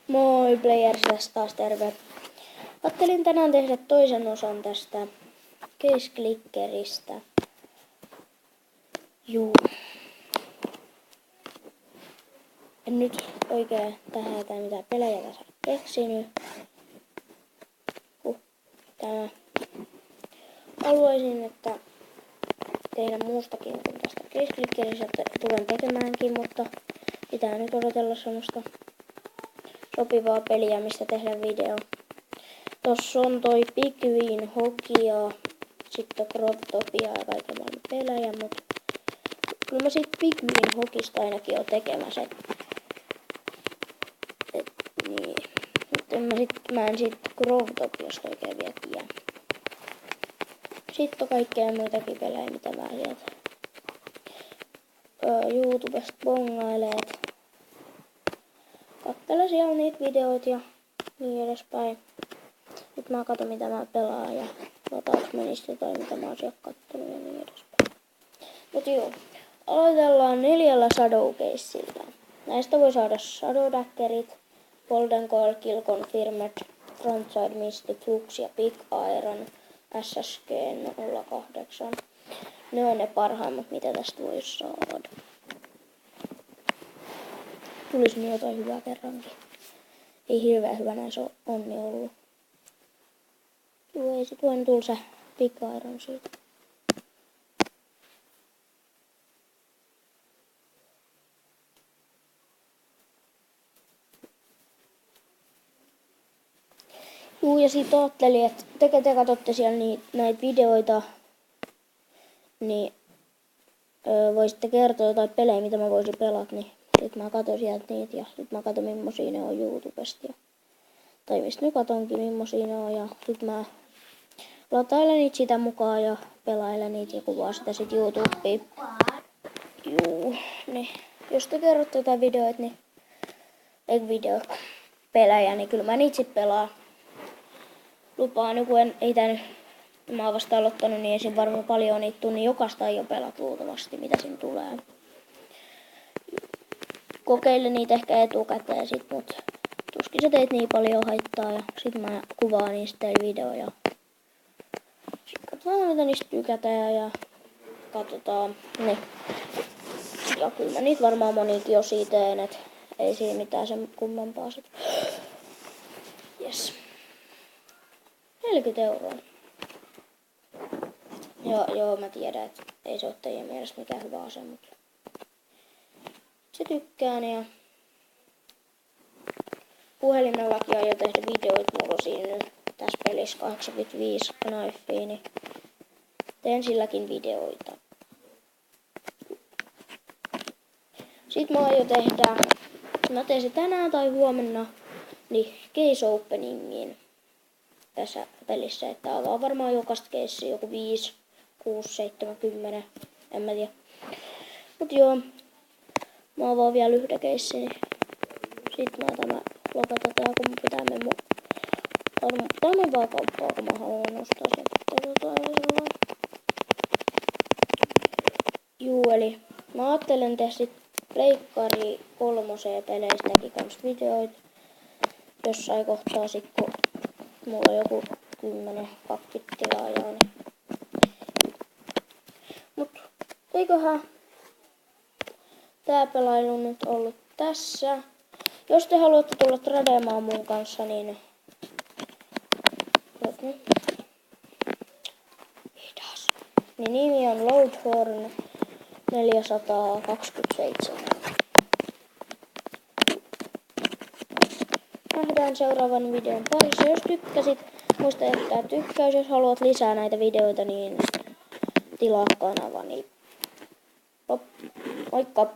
Moi Players, taas terve. Ajattelin tänään tehdä toisen osan tästä Case Clickeristä. Juu. En nyt oikein tähän tai mitään pelejä tässä keksinyt. Tämä. Haluaisin, että tehdä muustakin kuin tästä Case Clickeristä, että tulen tekemäänkin, mutta pitää nyt odotella semmoista sopivaa peliä, mistä tehdä video. Tossa on toi Pikmin Hokia, sitten Croptopia ja kaiken maailman pelejä, mutta kyllä mä sit Pikmin Hokista ainakin oon tekemässä. Niin. Mä en sit Croptopiasta oikein vielä tiedä. Sitten on kaikkea muitakin pelejä, mitä mä sieltä YouTubesta bongaileet. Kattelen siellä niitä videoita ja niin edespäin. Nyt mä katson mitä mä pelaan ja lataaks mä niistä jotain mitä mä oon sieltä kattonut ja niin edespäin. Mut joo, aloitellaan 4 Shadowcaseillä. Näistä voi saada Shadow Daggerit, Golden Coil, Kill Confirmed, Frontside Misty, Flux ja Big Iron, SSG 08. Ne on ne parhaimmat mitä tästä voi saada. Tulisi niin jotain hyvää kerrankin. Ei hirveän hyvä näissä onni ollut. Joo, ei sit voin tulla se Big Iron siitä. Juu, ja sit ajattelin, että te katsotte siellä näitä videoita, niin voisitte kertoa jotain pelejä, mitä mä voisin pelata, niin sit mä katon sieltä niitä ja sit mä katon millaisia ne on YouTubesta. Tai mistä nyt katonkin millaisia ne on ja sit mä latailen niitä sitä mukaan ja pelailen niitä ja kuvaa sitä sit YouTubeen. Juu, niin jos te kerrotte jotain videoita, niin pelejä, niin kyllä mä niitä sit pelaan. Lupaan, kun ei tän, mä oon vasta aloittanut, niin ei siinä varmaan paljon niitä tunnin jokaista ei ole pelat luultavasti, mitä siinä tulee. Kokeile niitä ehkä etukäteen sit, mut tuskin se teet niin paljon haittaa ja sit mä kuvaan niistä videoja. Sit katsotaan mitä niistä tykätään ja katsotaan ne. Ja kyllä mä niitä varmaan monikin osia teen, et ei siinä mitään sen kummempaa sit. Yes. 40 €. Joo, mä tiedän, että ei se ole teidän mielestä mikään hyvä ase, mutta se tykkään ja puhelimellakin aion tehdä videoita, mulla on siinä nyt tässä pelissä 85 knifea, niin teen silläkin videoita. Sitten mä aion tehdä, mä teen se tänään tai huomenna, niin case openingin tässä pelissä, että avaa varmaan jokaista casea joku 5, 6, 7, 10, en mä tiedä. Mut joo, mä avaan vielä yhden casen, niin sit mä tämä lopetan tää, kun pitää mennä tämän vaan kauppaa, kun mä haluan nostaa sen. Juu, eli mä ajattelen tehdä sit Pleikkari 3 peleistäkin kans videoita jossain kohtaa sit, kun mulla on joku 10 pakkitilaajaa. Niin. Mut eiköhän tää pelailu nyt ollut tässä. Jos te haluatte tulla tradeamaan mun kanssa, niin nimi on Loudhorn 427. Nähdään seuraavan videon parissa. Jos tykkäsit, muista jättää tykkäys. Jos haluat lisää näitä videoita, niin tilaa kanavani. Moikka!